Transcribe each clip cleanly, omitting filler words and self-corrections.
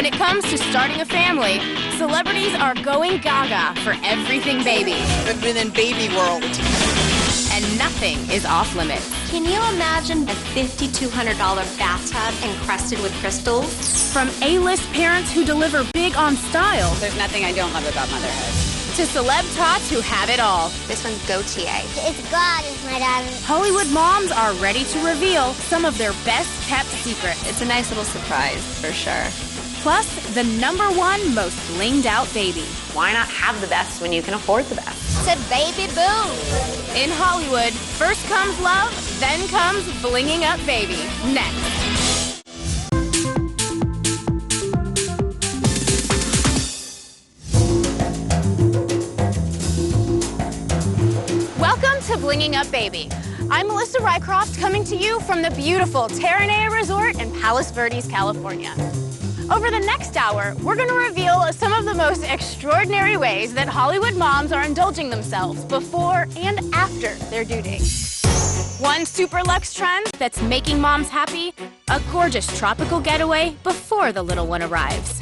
When it comes to starting a family, celebrities are going gaga for everything baby. I've been in baby world. And nothing is off limits. Can you imagine a $5,200 bathtub encrusted with crystals? From A-list parents who deliver big on style, There's nothing I don't love about motherhood. to celeb tots who have it all. This one's Gautier. It's God is my dad. Hollywood moms are ready to reveal some of their best-kept secrets. It's a nice little surprise, for sure. Plus, the #1 most blinged-out baby. Why not have the best when you can afford the best? It's a baby boom. In Hollywood, first comes love, then comes blinging up baby. Next. Welcome to Blinging Up Baby. I'm Melissa Rycroft, coming to you from the beautiful Terranea Resort in Palos Verdes, California. Over the next hour, we're going to reveal some of the most extraordinary ways that Hollywood moms are indulging themselves before and after their due date. One super luxe trend that's making moms happy, a gorgeous tropical getaway before the little one arrives.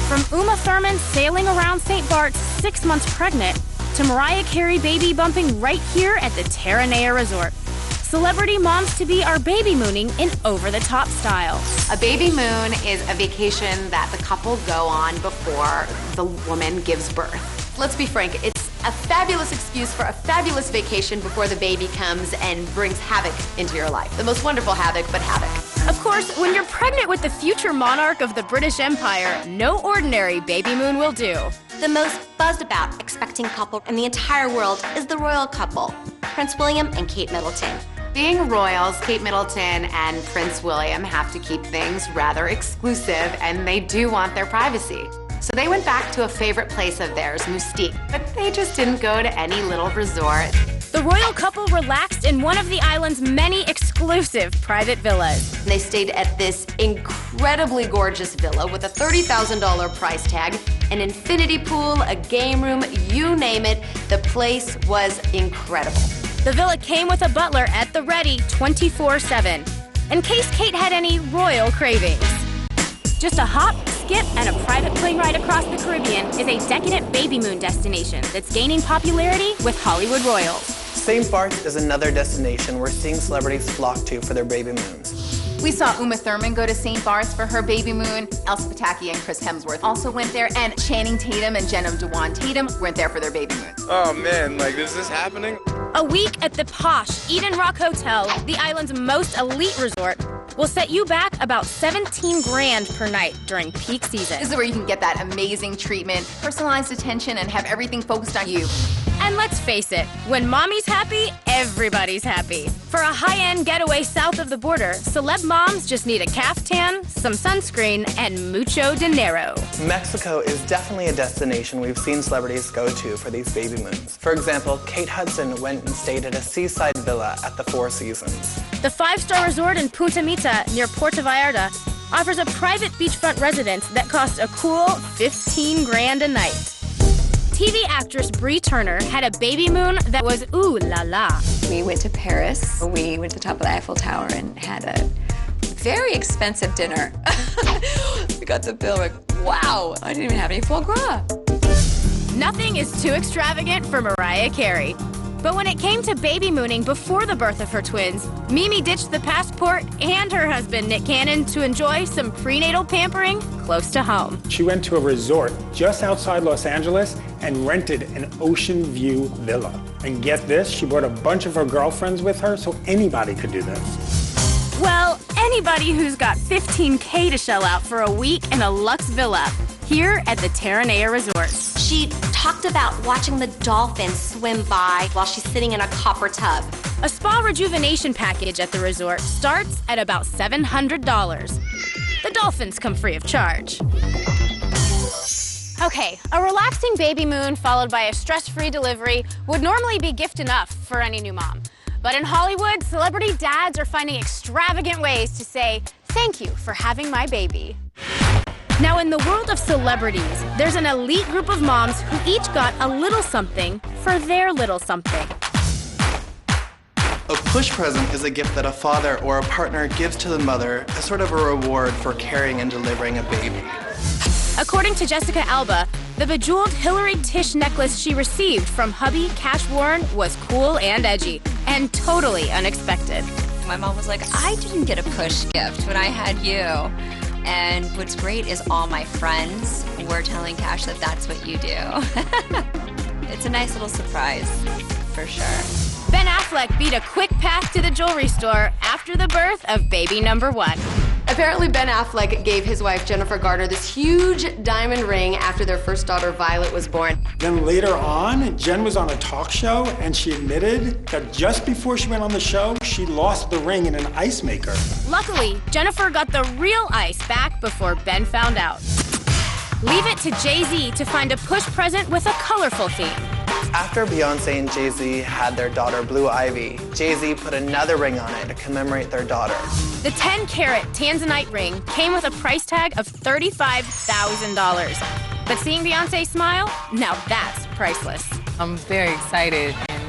From Uma Thurman sailing around St. Bart's 6 months pregnant, to Mariah Carey baby bumping right here at the Terranea Resort. Celebrity moms-to-be are baby mooning in over-the-top style. A baby moon is a vacation that the couple go on before the woman gives birth. Let's be frank, it's a fabulous excuse for a fabulous vacation before the baby comes and brings havoc into your life. The most wonderful havoc, but havoc. Of course, when you're pregnant with the future monarch of the British Empire, no ordinary baby moon will do. The most buzzed about expecting couple in the entire world is the royal couple, Prince William and Kate Middleton. Being royals, Kate Middleton and Prince William have to keep things rather exclusive, and they do want their privacy. So they went back to a favorite place of theirs, Moustique, but they just didn't go to any little resort. The royal couple relaxed in one of the island's many exclusive private villas. They stayed at this incredibly gorgeous villa with a $30,000 price tag, an infinity pool, a game room, you name it. The place was incredible. The villa came with a butler at the ready 24/7, in case Kate had any royal cravings. Just a hop, skip, and a private plane ride across the Caribbean is a decadent baby moon destination that's gaining popularity with Hollywood royals. St. Bart's is another destination we're seeing celebrities flock to for their baby moons. We saw Uma Thurman go to St. Bart's for her baby moon. Elsa Pataki and Chris Hemsworth also went there, and Channing Tatum and Jenna Dewan Tatum went there for their baby moons. Oh man, like, is this happening? A week at the posh Eden Rock Hotel, the island's most elite resort, will set you back about 17 grand per night during peak season. This is where you can get that amazing treatment, personalized attention, and have everything focused on you. And let's face it, when mommy's happy, everybody's happy. For a high-end getaway south of the border, celeb moms just need a caftan, some sunscreen, and mucho dinero. Mexico is definitely a destination we've seen celebrities go to for these baby moons. For example, Kate Hudson went and stayed at a seaside villa at the Four Seasons. The 5-star resort in Punta Mita near Puerto Vallarta offers a private beachfront residence that costs a cool 15 grand a night. TV actress Bree Turner had a baby moon that was ooh la la. We went to Paris. We went to the top of the Eiffel Tower and had a very expensive dinner. We got the bill, like, wow, I didn't even have any foie gras. Nothing is too extravagant for Mariah Carey. But when it came to baby mooning before the birth of her twins, Mimi ditched the passport and her husband, Nick Cannon, to enjoy some prenatal pampering close to home. She went to a resort just outside Los Angeles and rented an ocean view villa. And get this, she brought a bunch of her girlfriends with her so anybody could do this. Well, anybody who's got $15K to shell out for a week in a luxe villa here at the Terranea Resort. She talked about watching the dolphins swim by while she's sitting in a copper tub. A spa rejuvenation package at the resort starts at about $700. The dolphins come free of charge. Okay, a relaxing baby moon followed by a stress-free delivery would normally be gift enough for any new mom. But in Hollywood, celebrity dads are finding extravagant ways to say, thank you for having my baby. Now, in the world of celebrities, there's an elite group of moms who each got a little something for their little something. A push present is a gift that a father or a partner gives to the mother as sort of a reward for carrying and delivering a baby. According to Jessica Alba, the bejeweled Hillary Tish necklace she received from hubby Cash Warren was cool and edgy, and totally unexpected. My mom was like, I didn't get a push gift when I had you. And what's great is all my friends were telling Cash that that's what you do. It's a nice little surprise, for sure. Ben Affleck beat a quick path to the jewelry store after the birth of baby number 1. Apparently, Ben Affleck gave his wife, Jennifer Garner, this huge diamond ring after their first daughter, Violet, was born. Then later on, Jen was on a talk show and she admitted that just before she went on the show, she lost the ring in an ice maker. Luckily, Jennifer got the real ice back before Ben found out. Leave it to Jay-Z to find a push present with a colorful theme. After Beyonce and Jay-Z had their daughter Blue Ivy, Jay-Z put another ring on it to commemorate their daughter. The 10-carat Tanzanite ring came with a price tag of $35,000. But seeing Beyonce smile, now that's priceless. I'm very excited and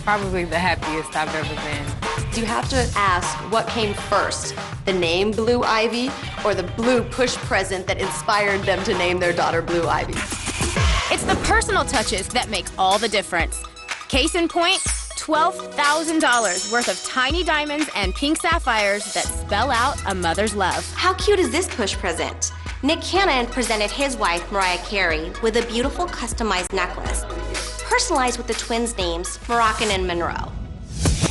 probably the happiest I've ever been. You have to ask what came first, the name Blue Ivy or the blue push present that inspired them to name their daughter Blue Ivy? It's the personal touches that make all the difference. Case in point, $12,000 worth of tiny diamonds and pink sapphires that spell out a mother's love. How cute is this push present? Nick Cannon presented his wife, Mariah Carey, with a beautiful customized necklace, personalized with the twins' names, Moroccan and Monroe.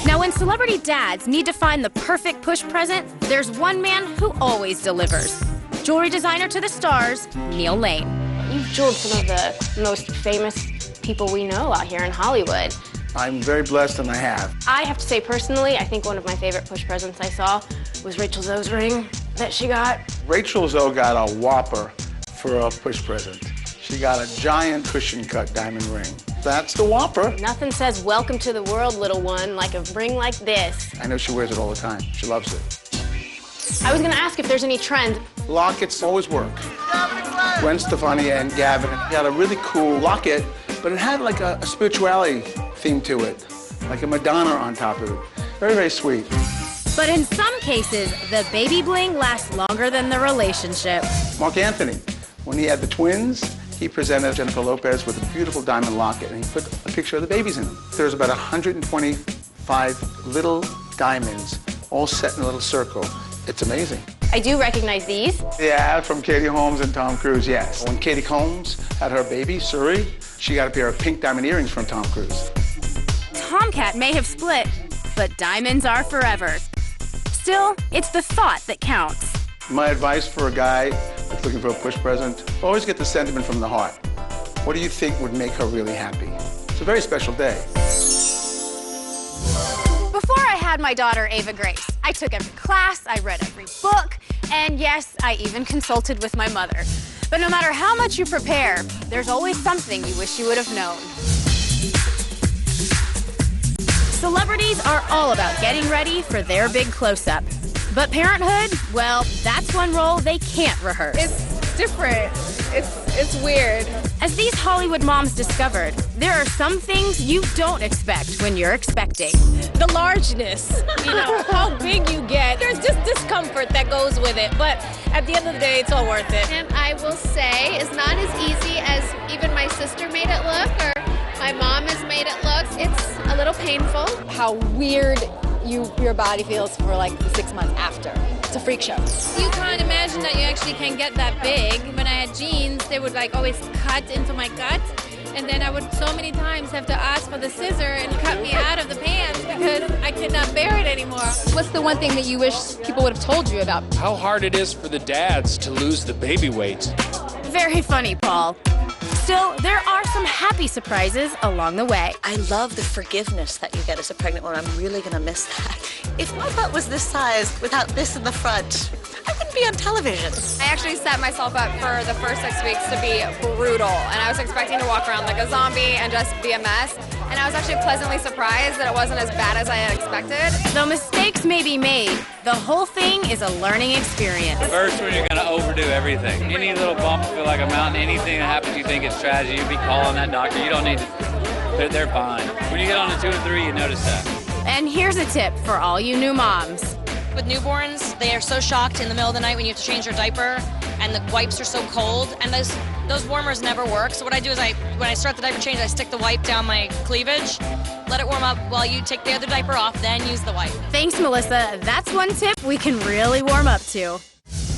Now, when celebrity dads need to find the perfect push present, there's one man who always delivers. Jewelry designer to the stars, Neil Lane. You've jeweled some of the most famous people we know out here in Hollywood. I'm very blessed, and I have. I have to say, personally, I think one of my favorite push presents I saw was Rachel Zoe's ring that she got. Rachel Zoe got a whopper for a push present. She got a giant cushion-cut diamond ring. That's the whopper. Nothing says welcome to the world, little one, like a ring like this. I know she wears it all the time. She loves it. I was gonna ask if there's any trend. Lockets always work. Gwen Stefani and Gavin had a really cool locket, but it had like a spirituality theme to it, like a Madonna on top of it. Very, very sweet. But in some cases, the baby bling lasts longer than the relationship. Mark Anthony, when he had the twins, he presented Jennifer Lopez with a beautiful diamond locket, and he put a picture of the babies in them. There's about 125 little diamonds all set in a little circle. It's amazing. I do recognize these. Yeah, from Katie Holmes and Tom Cruise, yes. When Katie Holmes had her baby, Suri, she got a pair of pink diamond earrings from Tom Cruise. Tomcat may have split, but diamonds are forever. Still, it's the thought that counts. My advice for a guy that's looking for a push present, always get the sentiment from the heart. What do you think would make her really happy? It's a very special day. Before I had my daughter, Ava Grace, I took every class, I read every book, and yes, I even consulted with my mother. But no matter how much you prepare, there's always something you wish you would have known. Celebrities are all about getting ready for their big close-up. But parenthood, well, that's one role they can't rehearse. It's different. It's weird. As these Hollywood moms discovered, there are some things you don't expect when you're expecting. The largeness, how big you get. There's just discomfort that goes with it, but at the end of the day, it's all worth it. And I will say, it's not as easy as even my sister made it look or my mom has made it look. It's a little painful. How weird your body feels for like the 6 months after. It's a freak show. You can't imagine that you actually can get that big. When I had jeans, they would like always cut into my gut. And then I would so many times have to ask for the scissor and cut me out of the pants because I could not bear it anymore. What's the one thing that you wish people would have told you about? How hard it is for the dads to lose the baby weight. Very funny, Paul. Still, there are some happy surprises along the way. I love the forgiveness that you get as a pregnant woman. I'm really gonna miss that. If my butt was this size without this in the front, I wouldn't be on television. I actually set myself up for the first 6 weeks to be brutal, and I was expecting to walk around like a zombie and just be a mess. And I was actually pleasantly surprised that it wasn't as bad as I had expected. Though mistakes may be made, the whole thing is a learning experience. First, when you're gonna overdo everything. Any little bump feel like a mountain, anything that happens you think it's tragedy, you'd be calling that doctor. You don't need to, they're fine. When you get on to 2 and 3, you notice that. And here's a tip for all you new moms. With newborns, they are so shocked in the middle of the night when you have to change their diaper, and the wipes are so cold, and those warmers never work. So what I do is when I start the diaper change, I stick the wipe down my cleavage, let it warm up while you take the other diaper off, then use the wipe. Thanks, Melissa. That's one tip we can really warm up to.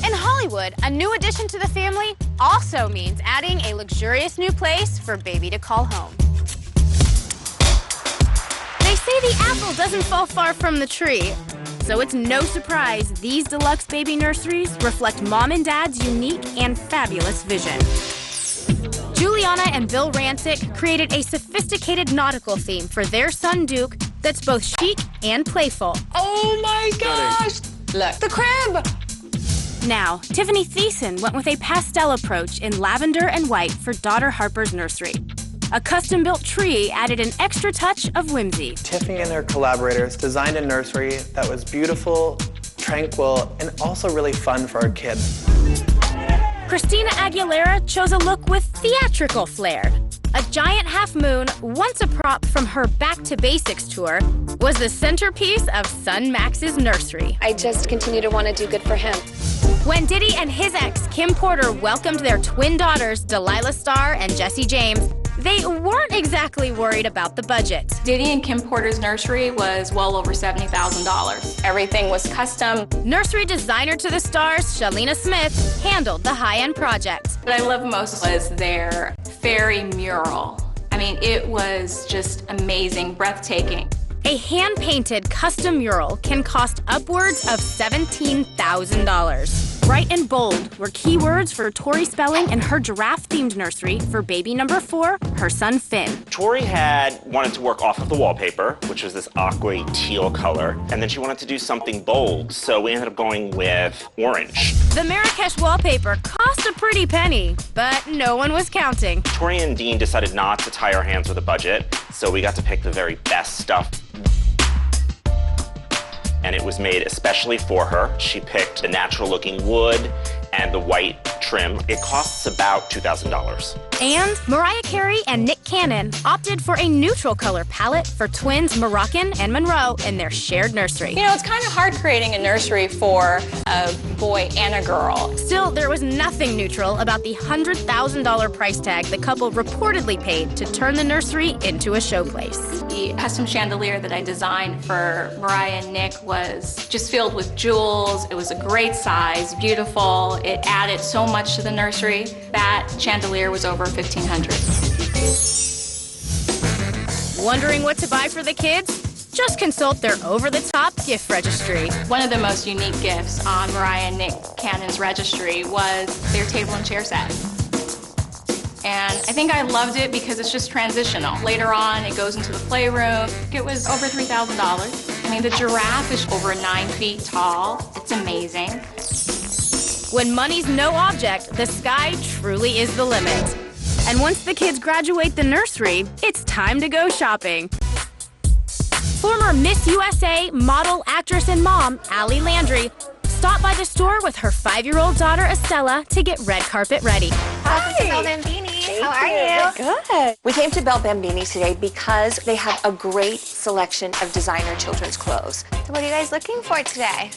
In Hollywood, a new addition to the family also means adding a luxurious new place for baby to call home. They say the apple doesn't fall far from the tree, so it's no surprise these deluxe baby nurseries reflect mom and dad's unique and fabulous vision. Juliana and Bill Rancic created a sophisticated nautical theme for their son Duke that's both chic and playful. Oh my gosh! Look, the crib! Now, Tiffany Thiessen went with a pastel approach in lavender and white for daughter Harper's nursery. A custom-built tree added an extra touch of whimsy. Tiffany and her collaborators designed a nursery that was beautiful, tranquil, and also really fun for our kids. Christina Aguilera chose a look with theatrical flair. A giant half moon, once a prop from her Back to Basics tour, was the centerpiece of son Max's nursery. I just continue to want to do good for him. When Diddy and his ex, Kim Porter, welcomed their twin daughters, Delilah Starr and Jessie James, they weren't exactly worried about the budget. Diddy and Kim Porter's nursery was well over $70,000. Everything was custom. Nursery designer to the stars, Shalina Smith, handled the high-end project. What I loved most was their fairy mural. I mean, it was just amazing, breathtaking. A hand-painted custom mural can cost upwards of $17,000. Bright and bold were keywords for Tori Spelling and her giraffe-themed nursery for baby number 4, her son Finn. Tori had wanted to work off of the wallpaper, which was this aqua teal color, and then she wanted to do something bold, so we ended up going with orange. The Marrakesh wallpaper cost a pretty penny, but no one was counting. Tori and Dean decided not to tie our hands with a budget, so we got to pick the very best stuff. And it was made especially for her. She picked the natural-looking wood and the white trim. It costs about $2,000. And Mariah Carey and Nick Cannon opted for a neutral color palette for twins Moroccan and Monroe in their shared nursery. You know, it's kind of hard creating a nursery for a boy and a girl. Still, there was nothing neutral about the $100,000 price tag the couple reportedly paid to turn the nursery into a showplace. The custom chandelier that I designed for Mariah and Nick was just filled with jewels. It was a great size, beautiful. It added so much to the nursery. That chandelier was over $1,500. Wondering what to buy for the kids? Just consult their over-the-top gift registry. One of the most unique gifts on Mariah and Nick Cannon's registry was their table and chair set. And I think I loved it because it's just transitional. Later on, it goes into the playroom. It was over $3,000. I mean, the giraffe is over 9 feet tall. It's amazing. When money's no object, the sky truly is the limit. And once the kids graduate the nursery, it's time to go shopping. Former Miss USA, model, actress, and mom, Allie Landry, stopped by the store with her 5-year-old daughter, Estella, to get red carpet ready. Welcome to Belle Bambini. How are you? Good. We came to Belle Bambini today because they have a great selection of designer children's clothes. So what are you guys looking for today?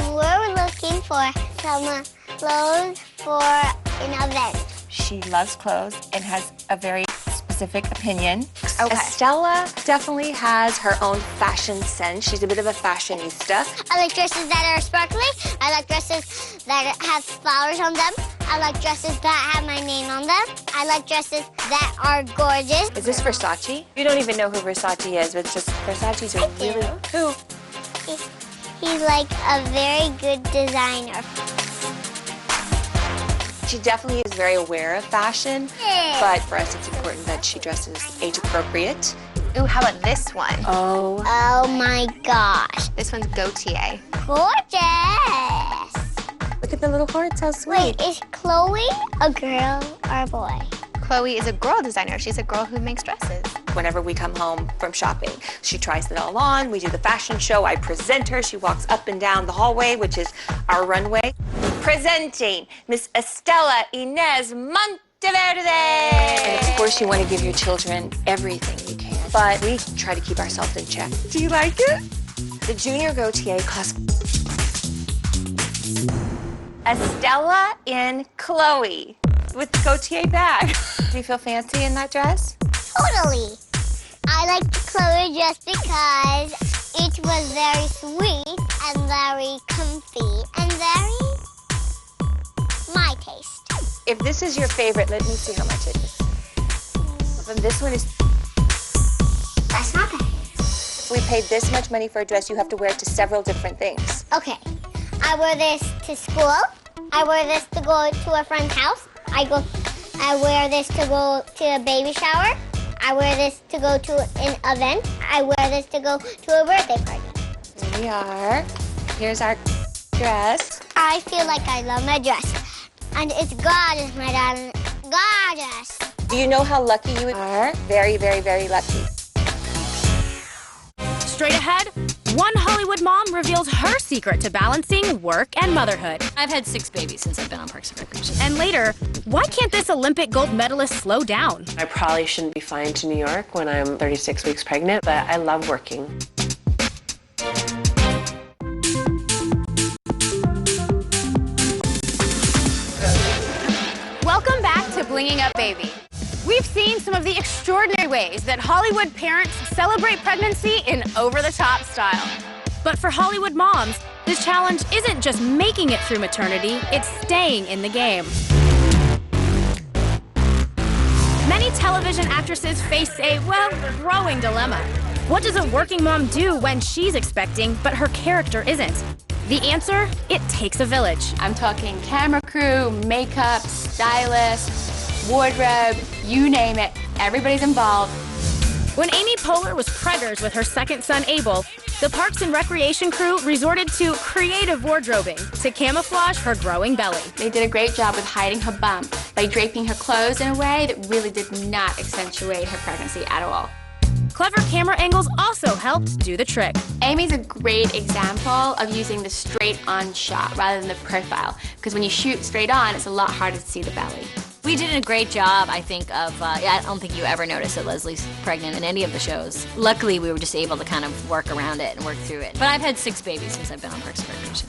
We're looking for some clothes for an event. She loves clothes and has a very specific opinion. Okay. Estella definitely has her own fashion sense. She's a bit of a fashionista. I like dresses that are sparkly. I like dresses that have flowers on them. I like dresses that have my name on them. I like dresses that are gorgeous. Is this Versace? You don't even know who Versace is, but it's just Versace's a really... Who? He's like a very good designer. She definitely is very aware of fashion, but for us it's important that she dresses age appropriate. Ooh, how about this one? Oh. Oh my gosh. This one's Gautier. Gorgeous. Look at the little hearts, how sweet. Wait, is Chloe a girl or a boy? Chloe is a girl designer. She's a girl who makes dresses. Whenever we come home from shopping, she tries it all on. We do the fashion show. I present her. She walks up and down the hallway, which is our runway. Presenting Miss Estella Inez Monteverde. And of course, you want to give your children everything you can. but we try to keep ourselves in check. Do you like it? The junior goatee costs Estella and Chloe with the goatee bag. Do you feel fancy in that dress? Totally. I liked Chloe just because it was very sweet and very comfy and very my taste. If this is your favorite, let me see how much it is. And this one is... That's not bad. If we paid this much money for a dress, you have to wear it to several different things. Okay. I wear this to school. I wear this to go to a friend's house. I wear this to go to a baby shower. I wear this to go to an event. I wear this to go to a birthday party. Here we are. Here's our dress. I feel like I love my dress. And it's gorgeous, my darling. Gorgeous. Do you know how lucky you are? Very, very, very lucky. Straight ahead, one Hollywood mom reveals her secret to balancing work and motherhood. I've had 6 babies since I've been on Parks and Recreation. And later, why can't this Olympic gold medalist slow down? I probably shouldn't be flying to New York when I'm 36 weeks pregnant, but I love working. Welcome back to Blinging Up Baby. We've seen some of the extraordinary ways that Hollywood parents celebrate pregnancy in over-the-top style. But for Hollywood moms, this challenge isn't just making it through maternity, it's staying in the game. Many television actresses face a, well, growing dilemma. What does a working mom do when she's expecting, but her character isn't? The answer? It takes a village. I'm talking camera crew, makeup, stylist, wardrobe, you name it. Everybody's involved. When Amy Poehler was preggers with her second son, Abel, the Parks and Recreation crew resorted to creative wardrobing to camouflage her growing belly. They did a great job with hiding her bump by draping her clothes in a way that really did not accentuate her pregnancy at all. Clever camera angles also helped do the trick. Amy's a great example of using the straight-on shot rather than the profile, because when you shoot straight on, it's a lot harder to see the belly. We did a great job, I think, of, I don't think you ever noticed that Leslie's pregnant in any of the shows. Luckily, we were just able to kind of work around it and work through it. But I've had 6 babies since I've been on Parks and Recreation.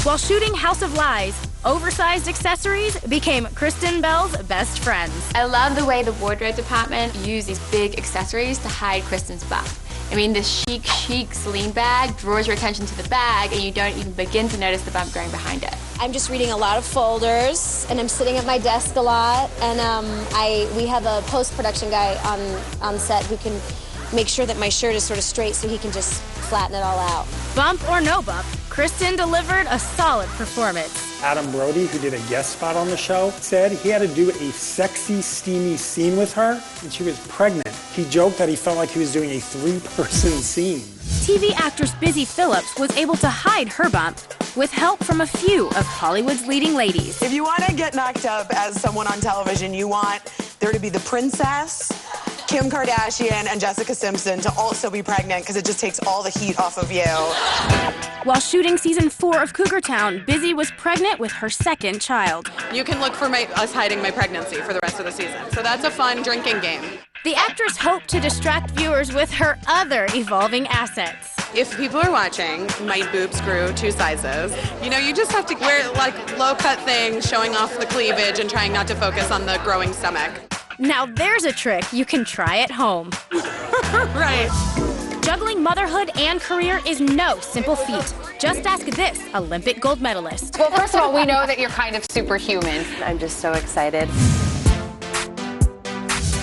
While shooting House of Lies, oversized accessories became Kristen Bell's best friends. I love the way the wardrobe department used these big accessories to hide Kristen's bump. I mean, this chic Celine bag draws your attention to the bag, and you don't even begin to notice the bump going behind it. I'm just reading a lot of folders, and I'm sitting at my desk a lot, and we have a post-production guy on set who can make sure that my shirt is sort of straight so he can just flatten it all out. Bump or no bump, Kristen delivered a solid performance. Adam Brody, who did a guest spot on the show, said he had to do a sexy, steamy scene with her, and she was pregnant. He joked that he felt like he was doing a 3-person scene. TV actress Busy Phillips was able to hide her bump with help from a few of Hollywood's leading ladies. If you want to get knocked up as someone on television, you want there to be the princess, Kim Kardashian, and Jessica Simpson to also be pregnant, because it just takes all the heat off of you. While shooting season 4 of Cougar Town, Busy was pregnant with her second child. You can look for us hiding my pregnancy for the rest of the season, so that's a fun drinking game. The actress hoped to distract viewers with her other evolving assets. If people are watching, my boobs grew 2 sizes. You know, you just have to wear like low-cut things, showing off the cleavage and trying not to focus on the growing stomach. Now there's a trick you can try at home. Right. Juggling motherhood and career is no simple feat. Just ask this Olympic gold medalist. Well, first of all, we know that you're kind of superhuman. I'm just so excited.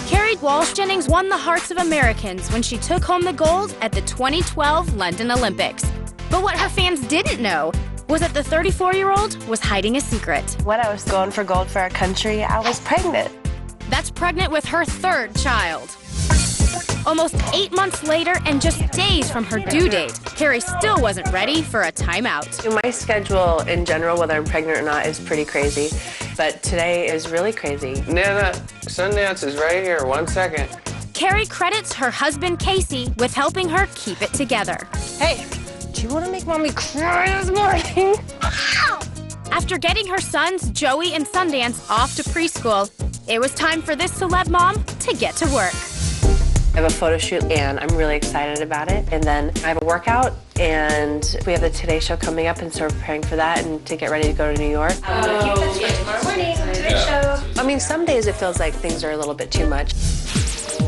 Carrie Walsh Jennings won the hearts of Americans when she took home the gold at the 2012 London Olympics. But what her fans didn't know was that the 34-year-old was hiding a secret. When I was going for gold for our country, I was pregnant. That's pregnant with her 3rd child. Almost 8 months later and just days from her due date, Carrie still wasn't ready for a timeout. My schedule in general, whether I'm pregnant or not, is pretty crazy. But today is really crazy. Nana, Sundance is right here. 1 second. Carrie credits her husband, Casey, with helping her keep it together. Hey, do you want to make mommy cry this morning? After getting her sons, Joey and Sundance, off to preschool, it was time for this celeb mom to get to work. I have a photo shoot and I'm really excited about it. And then I have a workout and we have the Today Show coming up and so we're preparing for that and to get ready to go to New York. Tomorrow morning, Today Show. I mean, some days it feels like things are a little bit too much.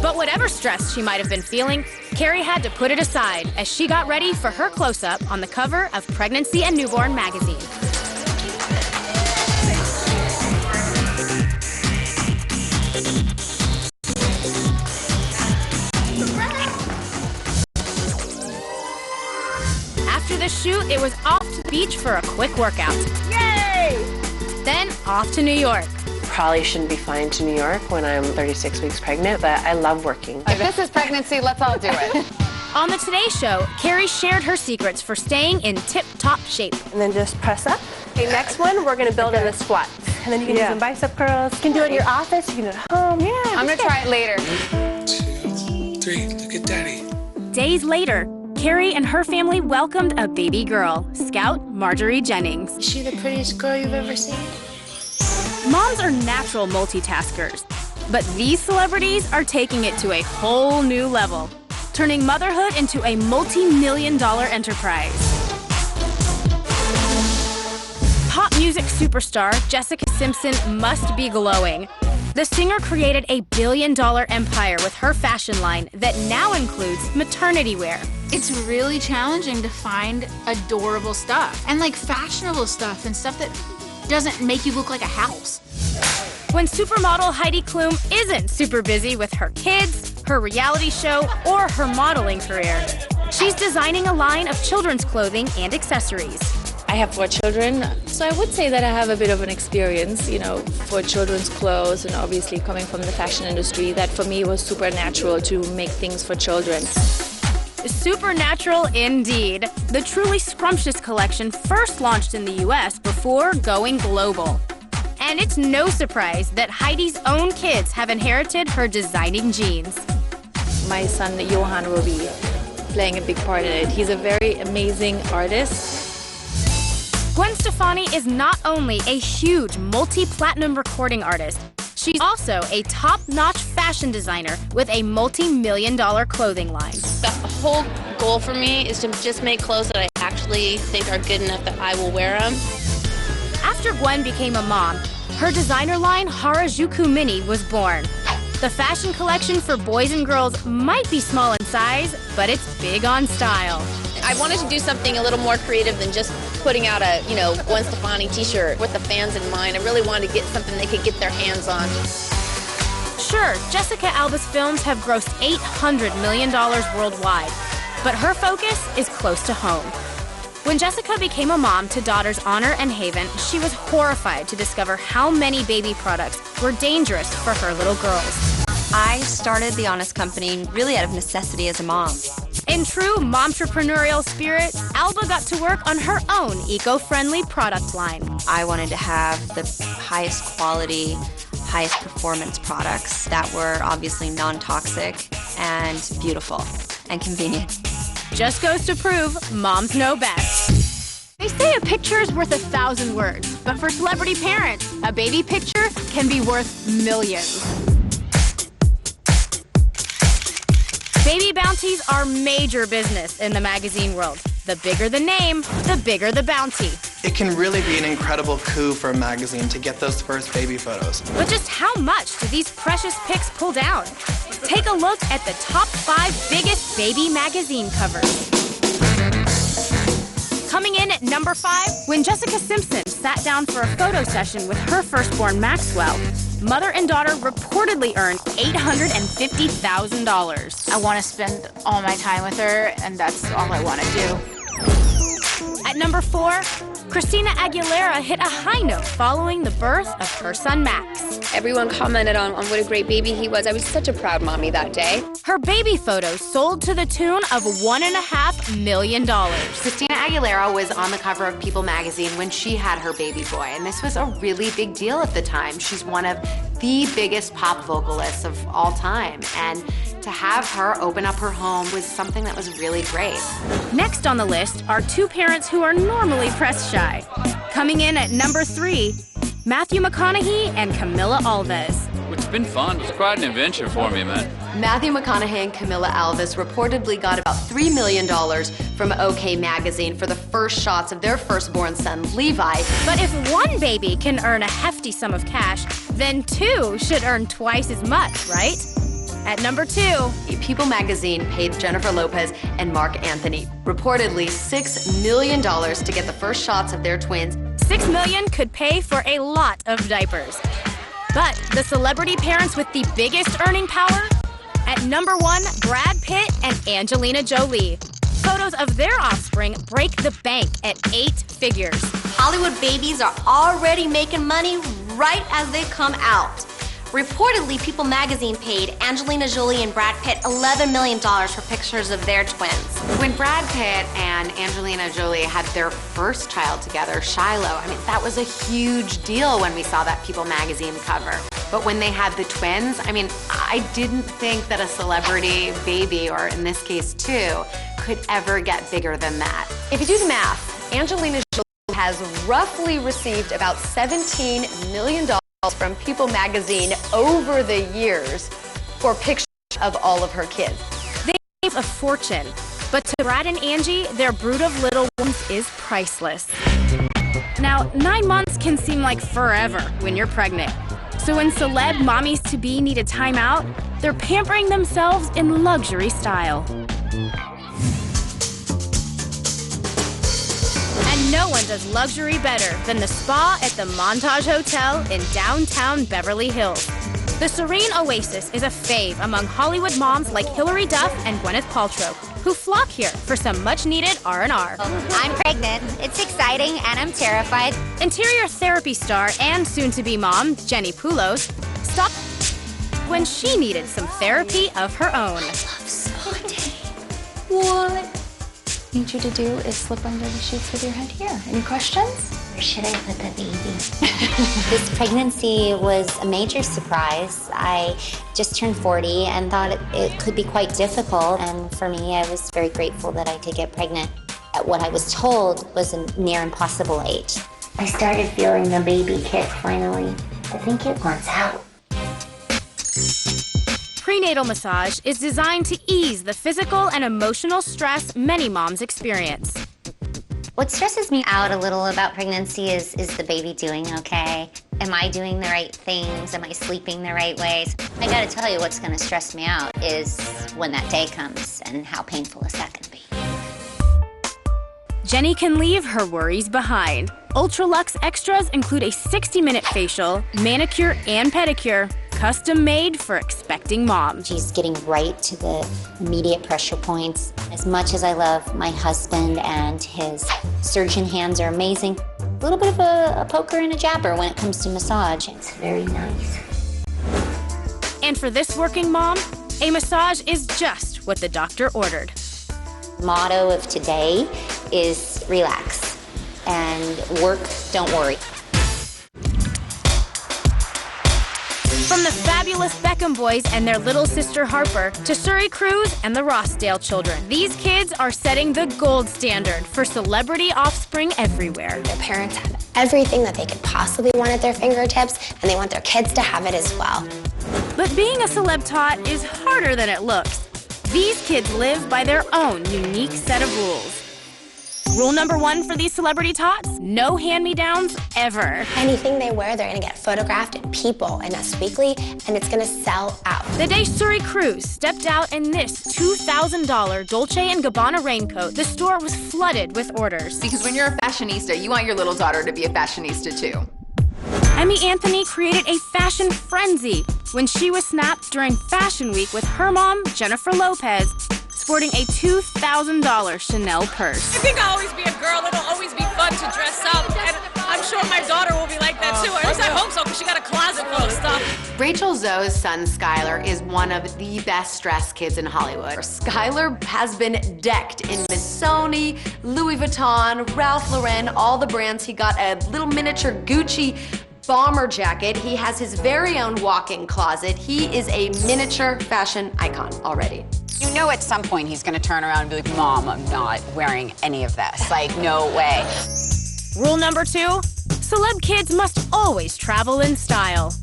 But whatever stress she might have been feeling, Carrie had to put it aside as she got ready for her close-up on the cover of Pregnancy and Newborn magazine. After the shoot, it was off to the beach for a quick workout. Yay! Then off to New York. Probably shouldn't be flying to New York when I'm 36 weeks pregnant, but I love working. If this is pregnancy, let's all do it. On the Today Show, Carrie shared her secrets for staying in tip-top shape. And then just press up. Okay, next one, we're gonna build in the squats. And then you can do some bicep curls. You can do it in your office, you can do it at home. Yeah. I'm gonna try it later. 2, 3, look at daddy. Days later, Carrie and her family welcomed a baby girl, Scout Marjorie Jennings. Is she the prettiest girl you've ever seen? Moms are natural multitaskers, but these celebrities are taking it to a whole new level, turning motherhood into a multi-million-dollar enterprise. Pop music superstar Jessica Simpson must be glowing. The singer created a billion-dollar empire with her fashion line that now includes maternity wear. It's really challenging to find adorable stuff and like fashionable stuff and stuff that doesn't make you look like a house. When supermodel Heidi Klum isn't super busy with her kids, her reality show, or her modeling career, she's designing a line of children's clothing and accessories. I have 4 children, so I would say that I have a bit of an experience, for children's clothes, and obviously coming from the fashion industry, that for me was super natural to make things for children. Supernatural indeed. The truly scrumptious collection first launched in the US before going global. And it's no surprise that Heidi's own kids have inherited her designing genes. My son Johan will be playing a big part in it. He's a very amazing artist. Gwen Stefani is not only a huge multi-platinum recording artist, she's also a top-notch fashion designer with a multi-million-dollar clothing line. The whole goal for me is to just make clothes that I actually think are good enough that I will wear them. After Gwen became a mom, her designer line Harajuku Mini was born. The fashion collection for boys and girls might be small in size, but it's big on style. I wanted to do something a little more creative than just putting out a, Gwen Stefani t-shirt with the fans in mind. I really wanted to get something they could get their hands on. Sure, Jessica Alba's films have grossed $800 million worldwide, but her focus is close to home. When Jessica became a mom to daughters Honor and Haven, she was horrified to discover how many baby products were dangerous for her little girls. I started the Honest Company really out of necessity as a mom. In true momtrepreneur spirit, Alba got to work on her own eco-friendly product line. I wanted to have the highest quality, highest performance products that were obviously non-toxic and beautiful and convenient. Just goes to prove moms know best. They say a picture is worth 1,000 words, but for celebrity parents, a baby picture can be worth millions. Baby bounties are major business in the magazine world. The bigger the name, the bigger the bounty. It can really be an incredible coup for a magazine to get those first baby photos. But just how much do these precious pics pull down? Take a look at the top 5 biggest baby magazine covers. Coming in at number 5, when Jessica Simpson sat down for a photo session with her firstborn Maxwell, mother and daughter reportedly earned $850,000. I want to spend all my time with her, and that's all I want to do. At number 4, Christina Aguilera hit a high note following the birth of her son Max. Everyone commented on what a great baby he was. I was such a proud mommy that day. Her baby photos sold to the tune of $1.5 million. Christina Aguilera was on the cover of People magazine when she had her baby boy, and this was a really big deal at the time. She's one of the biggest pop vocalists of all time, and to have her open up her home was something that was really great. Next on the list are 2 parents who are normally press shy. Coming in at number 3, Matthew McConaughey and Camila Alves. It's been fun. It's quite an adventure for me, man. Matthew McConaughey and Camilla Alvis reportedly got about $3 million from OK Magazine for the first shots of their firstborn son, Levi. But if one baby can earn a hefty sum of cash, then two should earn twice as much, right? At number 2, People Magazine paid Jennifer Lopez and Mark Anthony reportedly $6 million to get the first shots of their twins. $6 million could pay for a lot of diapers. But the celebrity parents with the biggest earning power? At number 1, Brad Pitt and Angelina Jolie. Photos of their offspring break the bank at 8 figures. Hollywood babies are already making money right as they come out. Reportedly, People Magazine paid Angelina Jolie and Brad Pitt $11 million for pictures of their twins. When Brad Pitt and Angelina Jolie had their first child together, Shiloh, I mean, that was a huge deal when we saw that People Magazine cover. But when they had the twins, I mean, I didn't think that a celebrity baby, or in this case two, could ever get bigger than that. If you do the math, Angelina Jolie has roughly received about $17 million from People Magazine over the years for pictures of all of her kids. They gave a fortune, but to Brad and Angie, their brood of little ones is priceless. Now, 9 months can seem like forever when you're pregnant. So when celeb mommies-to-be need a timeout, they're pampering themselves in luxury style. And no one does luxury better than the spa at the Montage Hotel in downtown Beverly Hills. The Serene Oasis is a fave among Hollywood moms like Hilary Duff and Gwyneth Paltrow, who flock here for some much-needed R&R. I'm pregnant. It's exciting, and I'm terrified. Interior therapy star and soon-to-be mom, Jenny Poulos, stopped when she needed some therapy of her own. What I need you to do is slip under the sheets with your head here. Any questions? Where should I put the baby? This pregnancy was a major surprise. I just turned 40 and thought it could be quite difficult. And for me, I was very grateful that I could get pregnant at what I was told was a near impossible age. I started feeling the baby kick finally. I think it wants out. Prenatal massage is designed to ease the physical and emotional stress many moms experience. What stresses me out a little about pregnancy is the baby doing okay? Am I doing the right things? Am I sleeping the right ways? I gotta tell you, what's gonna stress me out is when that day comes and how painful is that gonna be. Jenny can leave her worries behind. Ultra-luxe extras include a 60-minute facial, manicure and pedicure, custom-made for expecting moms. She's getting right to the immediate pressure points. As much as I love my husband and his surgeon hands are amazing, a little bit of a poker and a jabber when it comes to massage. It's very nice. And for this working mom, a massage is just what the doctor ordered. Motto of today is relax and work, don't worry. From the fabulous Beckham boys and their little sister Harper to Surrey Cruz and the Rossdale children, these kids are setting the gold standard for celebrity offspring everywhere. Their parents have everything that they could possibly want at their fingertips, and they want their kids to have it as well. But being a celeb tot is harder than it looks. These kids live by their own unique set of rules. Rule number 1 for these celebrity tots: no hand-me-downs ever. Anything they wear, they're gonna get photographed in People and Us Weekly, and it's gonna sell out. The day Surrey Cruz stepped out in this $2,000 Dolce & Gabbana raincoat, the store was flooded with orders. Because when you're a fashionista, you want your little daughter to be a fashionista too. Emmy Anthony created a fashion frenzy when she was snapped during Fashion Week with her mom, Jennifer Lopez, sporting a $2,000 Chanel purse. I think I'll always be a girl. It'll always be fun to dress up, and I'm sure my daughter will be like that too. At least I hope so, because she got a closet full of stuff. Rachel Zoe's son, Skylar, is one of the best-dressed kids in Hollywood. Skylar has been decked in Missoni, Louis Vuitton, Ralph Lauren, all the brands. He got a little miniature Gucci bomber jacket. He has his very own walk-in closet. He is a miniature fashion icon already. You know at some point he's gonna turn around and be like, Mom, I'm not wearing any of this. Like, no way. Rule number 2, celeb kids must always travel in style.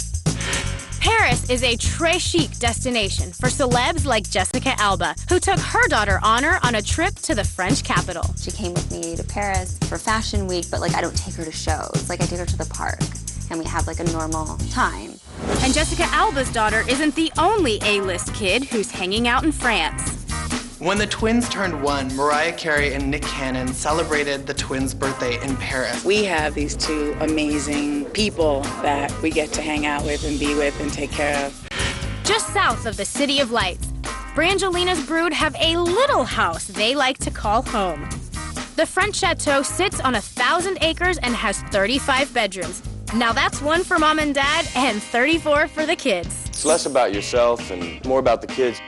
Paris is a très chic destination for celebs like Jessica Alba, who took her daughter Honor on a trip to the French capital. She came with me to Paris for Fashion Week, but like I don't take her to shows. Like I take her to the park and we have like a normal time. And Jessica Alba's daughter isn't the only A-list kid who's hanging out in France. When the twins turned 1, Mariah Carey and Nick Cannon celebrated the twins' birthday in Paris. We have these two amazing people that we get to hang out with and be with and take care of. Just south of the City of Lights, Brangelina's brood have a little house they like to call home. The French chateau sits on 1,000 acres and has 35 bedrooms. Now that's one for mom and dad and 34 for the kids. It's less about yourself and more about the kids.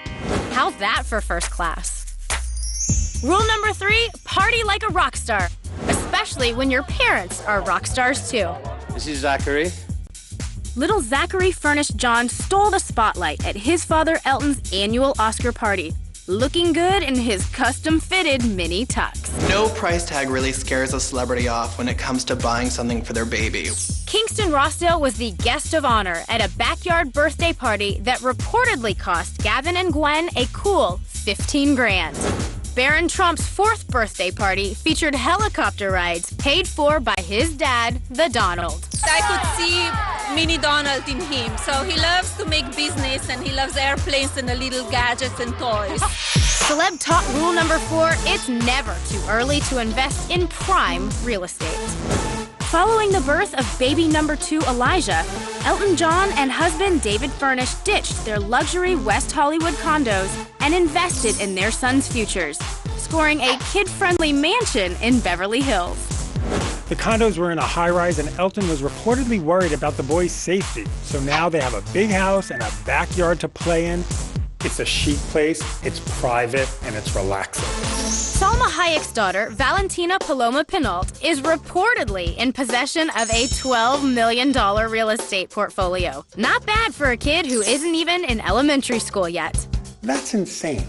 How's that for first class? Rule number 3, party like a rock star, especially when your parents are rock stars too. This is Zachary. Little Zachary Furnished John stole the spotlight at his father Elton's annual Oscar party, looking good in his custom-fitted mini tux. No price tag really scares a celebrity off when it comes to buying something for their baby. Kingston Rossdale was the guest of honor at a backyard birthday party that reportedly cost Gavin and Gwen a cool 15 grand. Barron Trump's 4th birthday party featured helicopter rides paid for by his dad, the Donald. I could see mini Donald in him. So he loves to make business and he loves airplanes and the little gadgets and toys. Celeb talk rule number 4, it's never too early to invest in prime real estate. Following the birth of baby number 2, Elijah, Elton John and husband David Furnish ditched their luxury West Hollywood condos and invested in their son's futures, scoring a kid-friendly mansion in Beverly Hills. The condos were in a high-rise and Elton was reportedly worried about the boys' safety. So now they have a big house and a backyard to play in. It's a chic place, it's private, and it's relaxing. Salma Hayek's daughter, Valentina Paloma Pinault, is reportedly in possession of a $12 million real estate portfolio. Not bad for a kid who isn't even in elementary school yet. That's insane.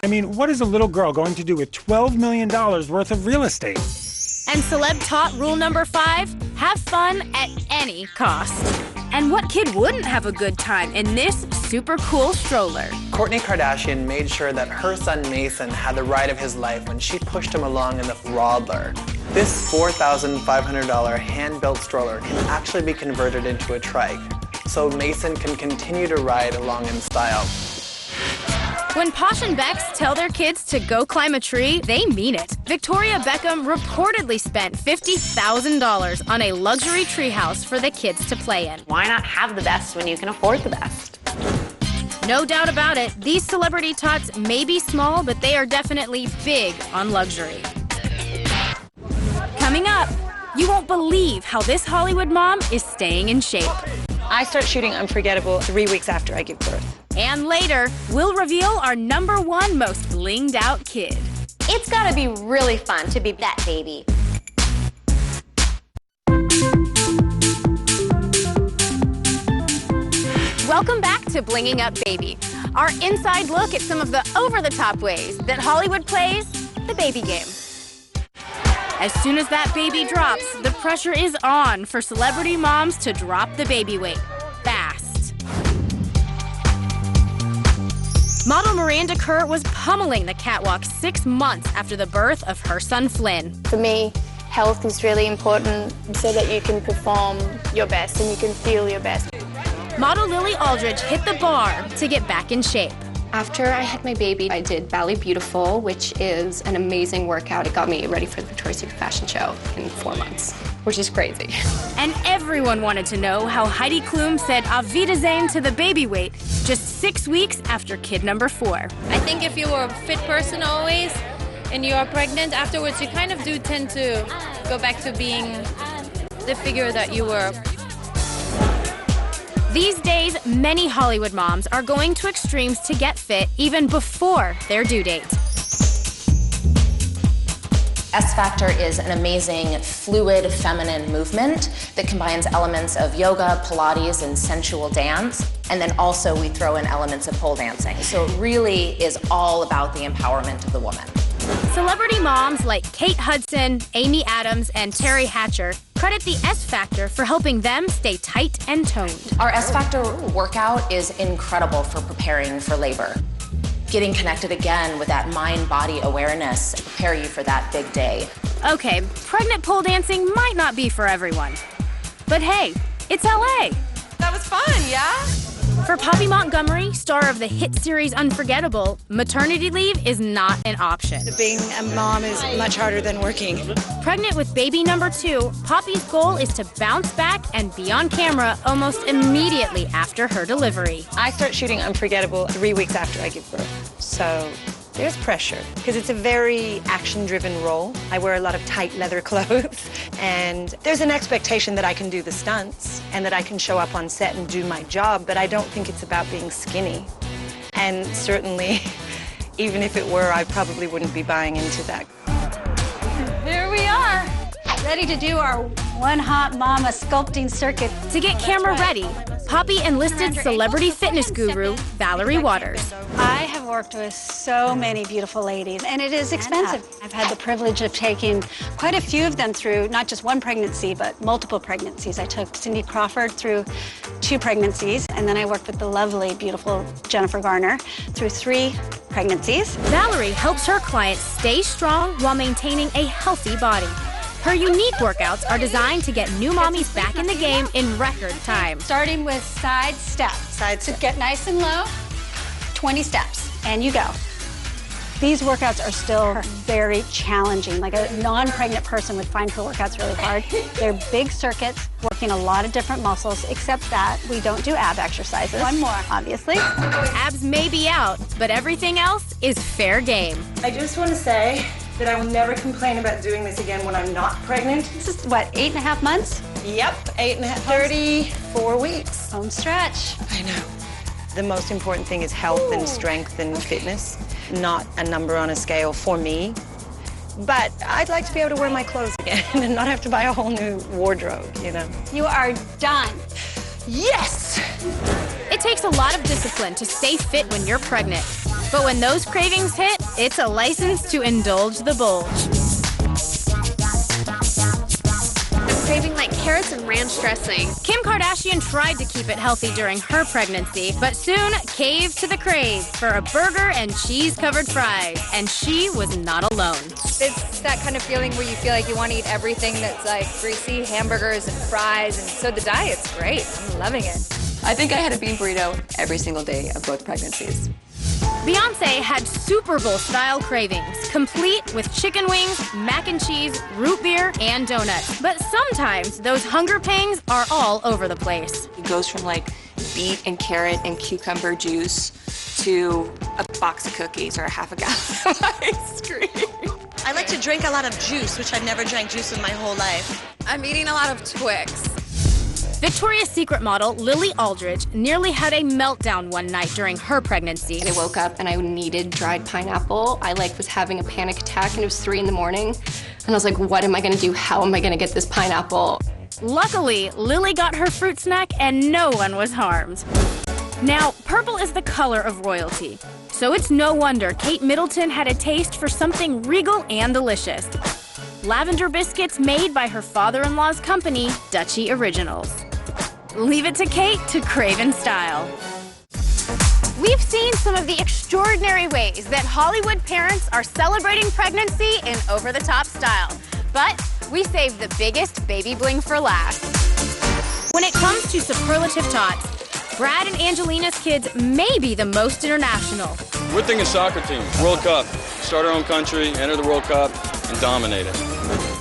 I mean, what is a little girl going to do with $12 million worth of real estate? And celeb taught rule number 5, have fun at any cost. And what kid wouldn't have a good time in this super cool stroller? Kourtney Kardashian made sure that her son Mason had the ride of his life when she pushed him along in the Roddler. This $4,500 hand-built stroller can actually be converted into a trike, so Mason can continue to ride along in style. When Posh and Becks tell their kids to go climb a tree, they mean it. Victoria Beckham reportedly spent $50,000 on a luxury treehouse for the kids to play in. Why not have the best when you can afford the best? No doubt about it, these celebrity tots may be small, but they are definitely big on luxury. Coming up, you won't believe how this Hollywood mom is staying in shape. I start shooting Unforgettable 3 weeks after I give birth. And later, we'll reveal our #1 most blinged out kid. It's gotta be really fun to be that baby. Welcome back to Blinging Up Baby, our inside look at some of the over-the-top ways that Hollywood plays the baby game. As soon as that baby drops, the pressure is on for celebrity moms to drop the baby weight fast. Model Miranda Kerr was pummeling the catwalk 6 months after the birth of her son Flynn. For me, health is really important so that you can perform your best and you can feel your best. Model Lily Aldridge hit the bar to get back in shape. After I had my baby, I did Bally Beautiful, which is an amazing workout. It got me ready for the Victoria's Secret fashion show in 4 months, which is crazy. And everyone wanted to know how Heidi Klum said Auf Wiedersehen to the baby weight just 6 weeks after kid number 4. I think if you were a fit person always and you are pregnant, afterwards you kind of do tend to go back to being the figure that you were. These days, many Hollywood moms are going to extremes to get fit even before their due date. S Factor is an amazing, fluid, feminine movement that combines elements of yoga, Pilates, and sensual dance. And then also we throw in elements of pole dancing. So it really is all about the empowerment of the woman. Celebrity moms like Kate Hudson, Amy Adams, and Terry Hatcher credit the S Factor for helping them stay tight and toned. Our S Factor workout is incredible for preparing for labor. Getting connected again with that mind-body awareness to prepare you for that big day. Okay, pregnant pole dancing might not be for everyone. But hey, it's LA. That was fun, yeah? For Poppy Montgomery, star of the hit series Unforgettable, maternity leave is not an option. Being a mom is much harder than working. Pregnant with baby number 2, Poppy's goal is to bounce back and be on camera almost immediately after her delivery. I start shooting Unforgettable 3 weeks after I give birth. So there's pressure because it's a very action-driven role. I wear a lot of tight leather clothes and there's an expectation that I can do the stunts and that I can show up on set and do my job, but I don't think it's about being skinny. And certainly, even if it were, I probably wouldn't be buying into that. Here we are, ready to do our One Hot Mama sculpting circuit. To get camera ready, Poppy enlisted celebrity fitness guru Valerie Waters. I have worked with so many beautiful ladies, and it is expensive. I've had the privilege of taking quite a few of them through not just one pregnancy, but multiple pregnancies. I took Cindy Crawford through 2 pregnancies, and then I worked with the lovely, beautiful Jennifer Garner through 3 pregnancies. Valerie helps her clients stay strong while maintaining a healthy body. Her unique workouts are designed to get new mommies back in the game in record time. Starting with side steps. So get nice and low, 20 steps, and you go. These workouts are still very challenging. Like a non-pregnant person would find her workouts really hard. They're big circuits, working a lot of different muscles, except that we don't do ab exercises. One more, obviously. Abs may be out, but everything else is fair game. I just want to say that I will never complain about doing this again when I'm not pregnant. This is, what, 8.5 months? Yep, 8.5, 34 weeks. Home stretch. I know. The most important thing is health and strength and fitness, not a number on a scale for me. But I'd like to be able to wear my clothes again and not have to buy a whole new wardrobe, you know. You are done. Yes! It takes a lot of discipline to stay fit when you're pregnant. But when those cravings hit, it's a license to indulge the bulge. I'm craving like carrots and ranch dressing. Kim Kardashian tried to keep it healthy during her pregnancy, but soon caved to the craze for a burger and cheese-covered fries. And she was not alone. It's that kind of feeling where you feel like you want to eat everything that's like greasy hamburgers and fries, and so the diet's great. I'm loving it. I think I had a bean burrito every single day of both pregnancies. Beyoncé had Super Bowl-style cravings, complete with chicken wings, mac and cheese, root beer, and donuts. But sometimes those hunger pangs are all over the place. It goes from like beet and carrot and cucumber juice to a box of cookies or a half a gallon of ice cream. I like to drink a lot of juice, which I've never drank juice in my whole life. I'm eating a lot of Twix. Victoria's Secret model Lily Aldridge nearly had a meltdown one night during her pregnancy. I woke up and I needed dried pineapple. I was having a panic attack and it was 3 in the morning. And I was like, what am I gonna do? How am I gonna get this pineapple? Luckily, Lily got her fruit snack and no one was harmed. Now, purple is the color of royalty. So it's no wonder Kate Middleton had a taste for something regal and delicious. Lavender biscuits made by her father-in-law's company, Dutchie Originals. Leave it to Kate to crave in style. We've seen some of the extraordinary ways that Hollywood parents are celebrating pregnancy in over-the-top style. But we saved the biggest baby bling for last. When it comes to superlative tots, Brad and Angelina's kids may be the most international. We're thinking soccer team, World Cup. Start our own country, enter the World Cup, and dominate it.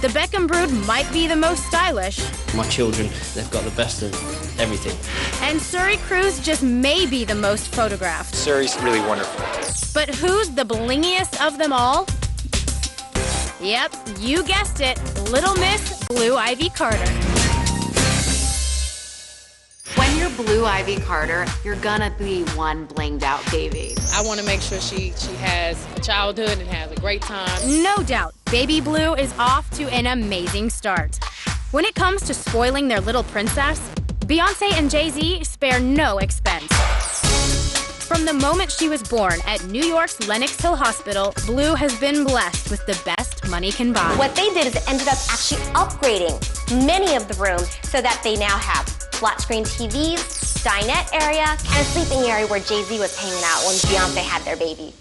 The Beckham brood might be the most stylish. My children, they've got the best of everything. And Surrey Cruz just may be the most photographed. Surrey's really wonderful. But who's the blingiest of them all? Yep, you guessed it, Little Miss Blue Ivy Carter. When you're Blue Ivy Carter, you're gonna be one blinged out baby. I want to make sure she has a childhood and has a great time. No doubt, Baby Blue is off to an amazing start. When it comes to spoiling their little princess, Beyoncé and Jay-Z spare no expense. From the moment she was born at New York's Lenox Hill Hospital, Blue has been blessed with the best money can buy. What they did is they ended up actually upgrading many of the rooms so that they now have flat screen TVs, dinette area, and a sleeping area where Jay-Z was hanging out when Beyonce had their baby.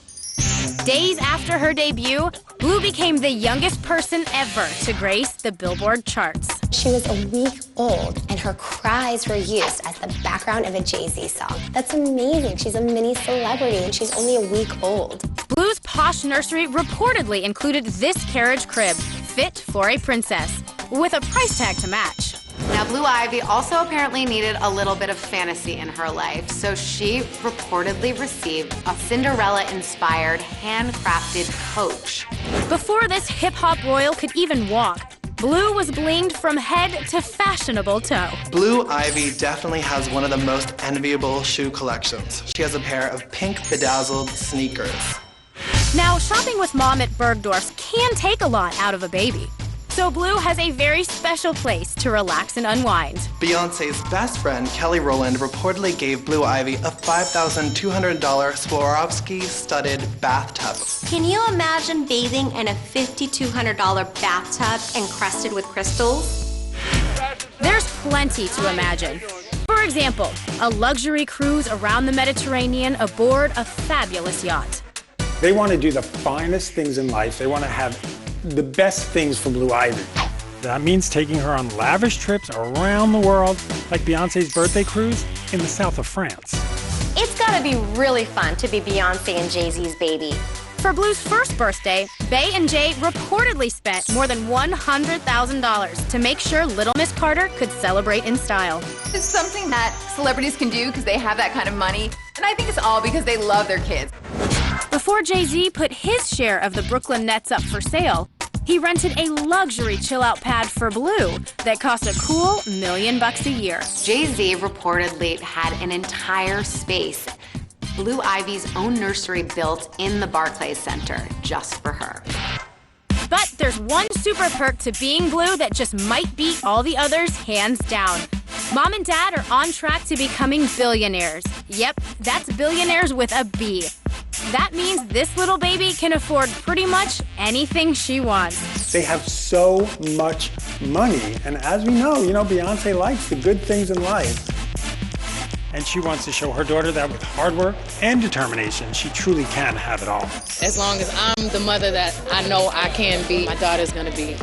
Days after her debut, Blue became the youngest person ever to grace the Billboard charts. She was a week old, and her cries were used as the background of a Jay-Z song. That's amazing. She's a mini celebrity, and she's only a week old. Blue's posh nursery reportedly included this carriage crib, fit for a princess, with a price tag to match. Now, Blue Ivy also apparently needed a little bit of fantasy in her life, so she reportedly received a Cinderella-inspired, handcrafted coach. Before this hip-hop royal could even walk, Blue was blinged from head to fashionable toe. Blue Ivy definitely has one of the most enviable shoe collections. She has a pair of pink bedazzled sneakers. Now, shopping with mom at Bergdorf's can take a lot out of a baby. So Blue has a very special place to relax and unwind. Beyonce's best friend, Kelly Rowland, reportedly gave Blue Ivy a $5,200 Swarovski-studded bathtub. Can you imagine bathing in a $5,200 bathtub encrusted with crystals? There's plenty to imagine. For example, a luxury cruise around the Mediterranean aboard a fabulous yacht. They want to do the finest things in life. They want to have the best things for Blue Ivy. That means taking her on lavish trips around the world, like Beyonce's birthday cruise in the south of France. It's gotta be really fun to be Beyonce and Jay-Z's baby. For Blue's first birthday, Bey and Jay reportedly spent more than $100,000 to make sure Little Miss Carter could celebrate in style. It's something that celebrities can do because they have that kind of money, and I think it's all because they love their kids. Before Jay-Z put his share of the Brooklyn Nets up for sale, he rented a luxury chill-out pad for Blue that cost a cool $1 million a year. Jay-Z reportedly had an entire space, Blue Ivy's own nursery built in the Barclays Center just for her. But there's one super perk to being Blue that just might beat all the others hands down. Mom and Dad are on track to becoming billionaires. Yep, that's billionaires with a B. That means this little baby can afford pretty much anything she wants. They have so much money, and as we know, Beyonce likes the good things in life. And she wants to show her daughter that with hard work and determination, she truly can have it all. As long as I'm the mother that I know I can be, my daughter's gonna be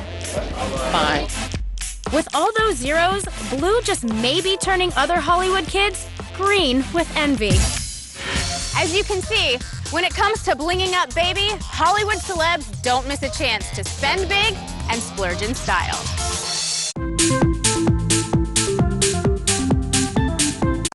fine. With all those zeros, Blue just may be turning other Hollywood kids green with envy. As you can see, when it comes to blinging up baby, Hollywood celebs don't miss a chance to spend big and splurge in style.